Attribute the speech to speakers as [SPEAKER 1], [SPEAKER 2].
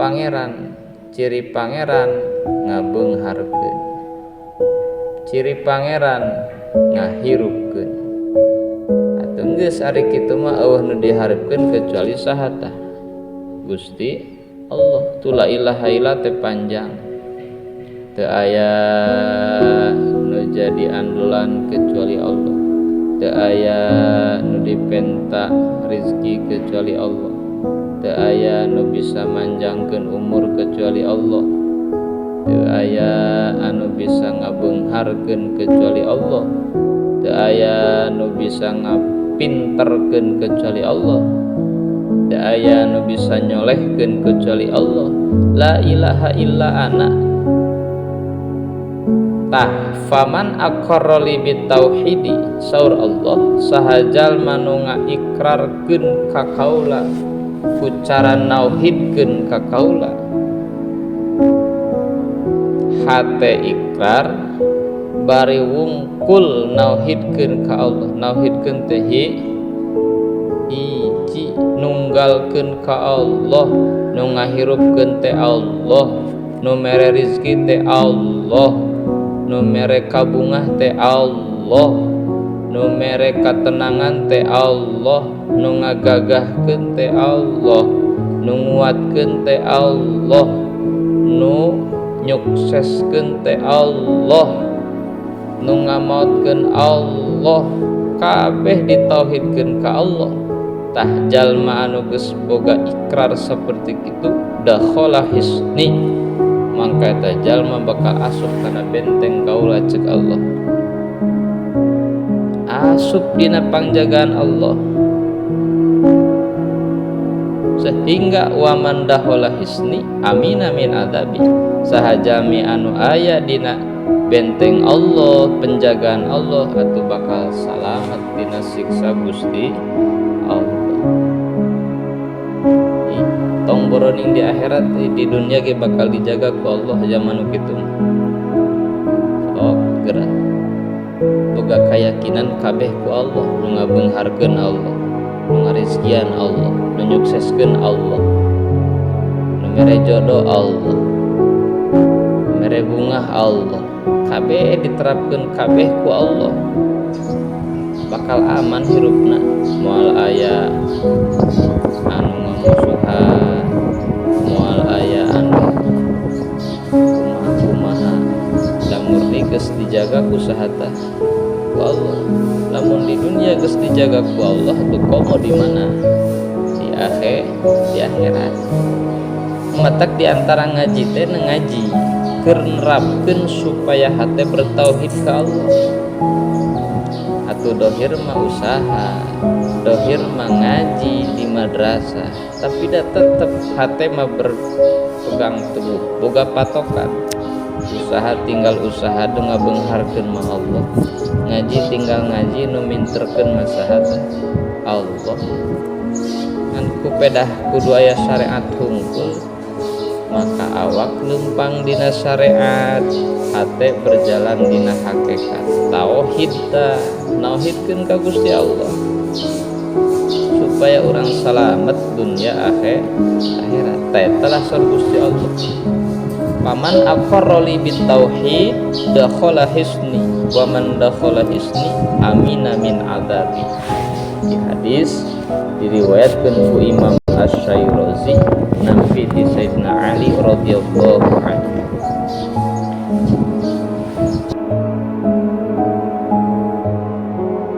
[SPEAKER 1] pangeran, ciri pangeran ngabeungharkeun, ciri pangeran ngahirupkeun. Atuh geus ari kitu mah eueuh nu diharepkeun kecuali saha tah? Gusti Allah. Tu la ilaha illa teh panjang, teu aya nu jadi andalan kecuali Allah, teu aya nu dipenta rezeki kecuali Allah, teu aya nu bisa manjangkeun umur kecuali Allah, teu aya anu bisa ngabeungharkeun kecuali Allah, teu aya nu bisa ngapinterkeun kecuali Allah, teu aya nu bisa nyolehkeun kecuali Allah. La ilaha illa ana. Tah faman aqarra li bitauhidi, saur Allah, sahajal manu ngaikrarkeun ka kaula ku cara nauhidkeun ka kaula. Hate ikrar bari wungkul nauhidkeun ka Allah. Nauhidkeun teh hiji nunggalkeun ka Allah, nu ngahirupkeun teh Allah, nu mere rezeki teh Allah, nu mere kabungah teh Allah, nu mere katenangan teh Allah, nu ngagagahkeun teh Allah, nu nguatkeun teh Allah, nu nyukseskeun teh Allah, nu ngamaotkeun Allah. Kabeh ditauhidkeun ka Allah. Tah jalma anu geus boga ikrar saperti kitu dakhala hisni, mangka eta jalma bakal asup kana benteng kaula ceuk Allah, asup dina pangjagaan Allah. Sehingga wa man dakhala hisni amina min adabi, sahajami anu aya dina benteng Allah, penjagaan Allah, atuh bakal salamat dina siksa Gusti Allah. Tong boroning di akhirat, di dunia ge bakal dijaga ku Allah zaman nu kitu. Gerak boga kayakinan kabeh ku Allah, nu ngabeungharkeun Allah, nu ngarizkian Allah, nu nyukseskeun Allah, nu mere jodoh Allah, nu mere bungah Allah, kabeh diterapkeun kabeh ku Allah. Bakal aman hirupna, moal aya anu ngamusuhan, moal aya anu kumaha-kumaha, lamun geus dijaga ku sahata ku Allah. Lamun di dunia geus dijaga ku Allah, tuh komo di mana? Di akhirat. Matak di antara ngaji teh ngaji keur nerapkeun supaya hate bertauhid ka Allah. Atuh dohir mah usaha, dohir mah ngaji di madrasah, tapi da tetep hate mah berpegang teguh, boga patokan. Usaha tinggal usaha nu ngabeungharkeun mah Allah, ngaji tinggal ngaji nu minterkeun mah saha Allah. Ngan kupedah kudu aya syariat hungkul, maka awak lempang dina syariat, hate berjalan dina hakikat. Tauhid tah nauhidkeun ka Gusti Allah supaya orang salamet dunia akhirat. Talah sar Gusti Allah. Paman aqarra li bitauhid dakhala hisni, wa man dakhala hisni amina min adzabi. Di hadis diriwayatkeun ku Imam Asy-Syairazi nampi ti Sayyidina Ali radhiyallahu anhu,